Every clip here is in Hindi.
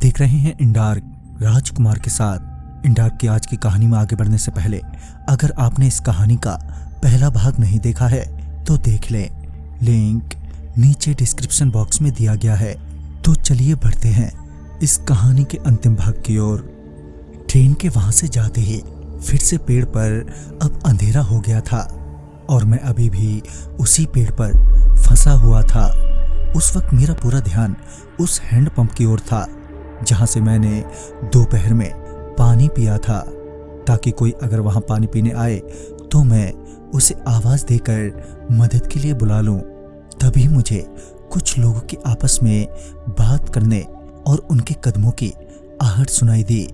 देख रहे हैं इंडार्क राजकुमार के साथ। इंडार्क की आज की कहानी में आगे बढ़ने से पहले अगर आपने इस कहानी का पहला भाग नहीं देखा है तो देख लें, लिंक नीचे डिस्क्रिप्शन बॉक्स में दिया गया है। तो चलिए बढ़ते हैं इस कहानी के अंतिम भाग की ओर। ट्रेन के वहां से जाते ही फिर से पेड़ पर अब अंधेरा हो गया था और मैं अभी भी उसी पेड़ पर फंसा हुआ था। उस वक्त मेरा पूरा ध्यान उस हैंडपंप की ओर था जहां से मैंने दोपहर में पानी पिया था, ताकि कोई अगर वहां पानी पीने आए तो मैं उसे आवाज देकर मदद के लिए बुला लूं। तभी मुझे कुछ लोगों की आपस में बात करने और उनके कदमों की आहट सुनाई दी,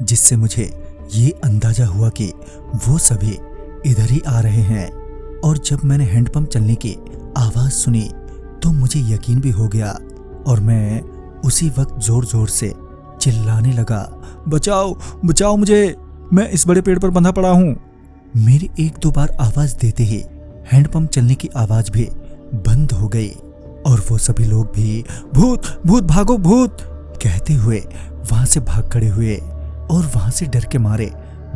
जिससे मुझे ये अंदाजा हुआ कि वो सभी इधर ही आ रहे हैं। और जब मैंने हैंडपंप चलने की आवाज सुनी तो मुझे यकीन भी हो गया और मैं उसी वक्त जोर जोर से चिल्लाने लगा, बचाओ बचाओ मुझे, मैं इस बड़े पेड़ पर बंधा पड़ा हूँ। मेरी एक दो बार आवाज देते ही हैंडपंप चलने की आवाज भी बंद हो गई और वो सभी लोग भी भूत भूत भागो भूत कहते हुए वहां से भाग खड़े हुए और वहां से डर के मारे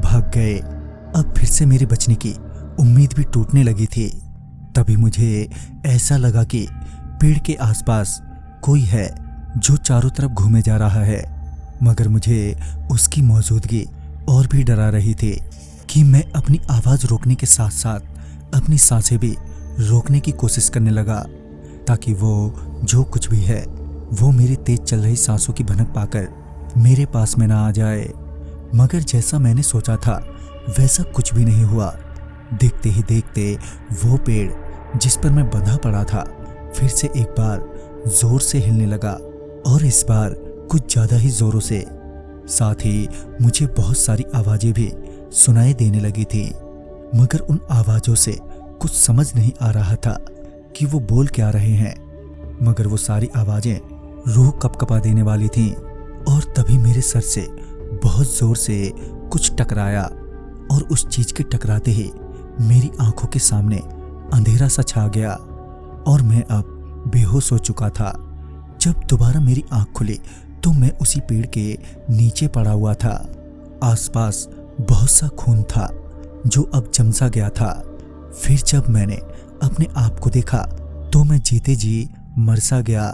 भाग गए। अब फिर से मेरे बचने की उम्मीद भी टूटने लगी थी। तभी मुझे ऐसा लगा कि पेड़ के आसपास कोई है जो चारों तरफ घूमे जा रहा है, मगर मुझे उसकी मौजूदगी और भी डरा रही थी कि मैं अपनी आवाज रोकने के साथ साथ अपनी सांसें भी रोकने की कोशिश करने लगा, ताकि वो जो कुछ भी है वो मेरी तेज चल रही सांसों की भनक पाकर मेरे पास में ना आ जाए। मगर जैसा मैंने सोचा था वैसा कुछ भी नहीं हुआ। देखते ही देखते वो पेड़ जिस पर मैं बंधा पड़ा था फिर से एक बार जोर से हिलने लगा और इस बार कुछ ज्यादा ही जोरों से। साथ ही मुझे बहुत सारी आवाजें भी सुनाई देने लगी थी, मगर उन आवाजों से कुछ समझ नहीं आ रहा था कि वो बोल क्या रहे हैं। मगर वो सारी आवाजें रूह कपकपा देने वाली थीं। और तभी मेरे सर से बहुत जोर से कुछ टकराया और उस चीज के टकराते ही मेरी आंखों के सामने अंधेरा सा छा गया और मैं अब बेहोश हो चुका था। जब दोबारा मेरी आंख खुली तो मैं उसी पेड़ के नीचे पड़ा हुआ था। आसपास बहुत सा खून था जो अब जम सा गया था। फिर जब मैंने अपने आप को देखा तो मैं जीते जी मर सा गया।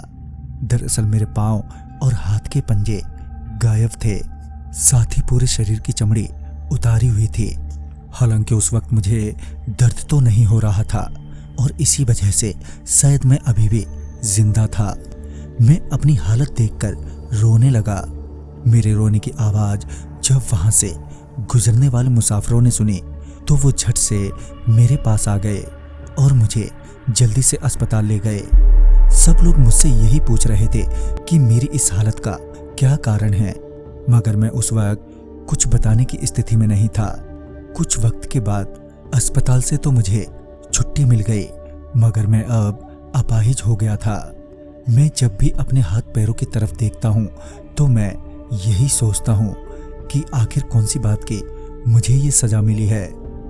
दरअसल मेरे पांव और हाथ के पंजे गायब थे, साथ ही पूरे शरीर की चमड़ी उतारी हुई थी। हालांकि उस वक्त मुझे दर्द तो नहीं हो रहा था और इसी वजह से शायद मैं अभी भी जिंदा था। मैं अपनी हालत देखकर रोने लगा। मेरे रोने की आवाज जब वहां से गुजरने वाले मुसाफिरों ने सुनी तो वो झट से मेरे पास आ गए और मुझे जल्दी से अस्पताल ले गए। सब लोग मुझसे यही पूछ रहे थे कि मेरी इस हालत का क्या कारण है, मगर मैं उस वक्त कुछ बताने की स्थिति में नहीं था। कुछ वक्त के बाद अस्पताल से तो मुझे छुट्टी मिल गई, मगर मैं अब अपाहिज हो गया था। मैं जब भी अपने हाथ पैरों की तरफ देखता हूँ तो मैं यही सोचता हूँ कि आखिर कौन सी बात की मुझे ये सजा मिली है।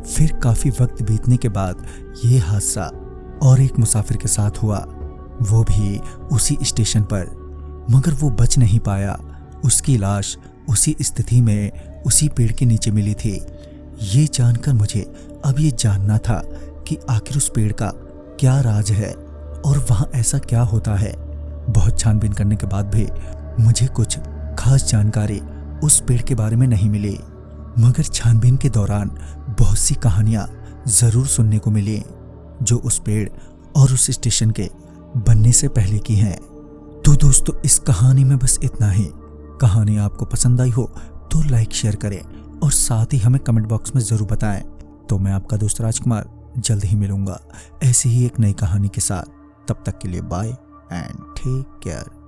फिर काफी वक्त बीतने के बाद ये हादसा और एक मुसाफिर के साथ हुआ, वो भी उसी स्टेशन पर, मगर वो बच नहीं पाया। उसकी लाश उसी स्थिति में उसी पेड़ के नीचे मिली थी। ये जानकर मुझे अब ये जानना था कि आखिर उस पेड़ का क्या राज है और वहां ऐसा क्या होता है। बहुत छानबीन करने के बाद भी मुझे कुछ खास जानकारी उस पेड़ के बारे में नहीं मिली, मगर छानबीन के दौरान बहुत सी कहानियां जरूर सुनने को मिली जो उस पेड़ और उस स्टेशन के बनने से पहले की हैं। तो दोस्तों, इस कहानी में बस इतना ही। कहानी आपको पसंद आई हो तो लाइक शेयर करें और साथ ही हमें कमेंट बॉक्स में जरूर बताएं। तो मैं आपका दोस्त राजकुमार जल्द ही मिलूंगा ऐसी ही एक नई कहानी के साथ। तब तक के लिए बाय एंड टेक केयर।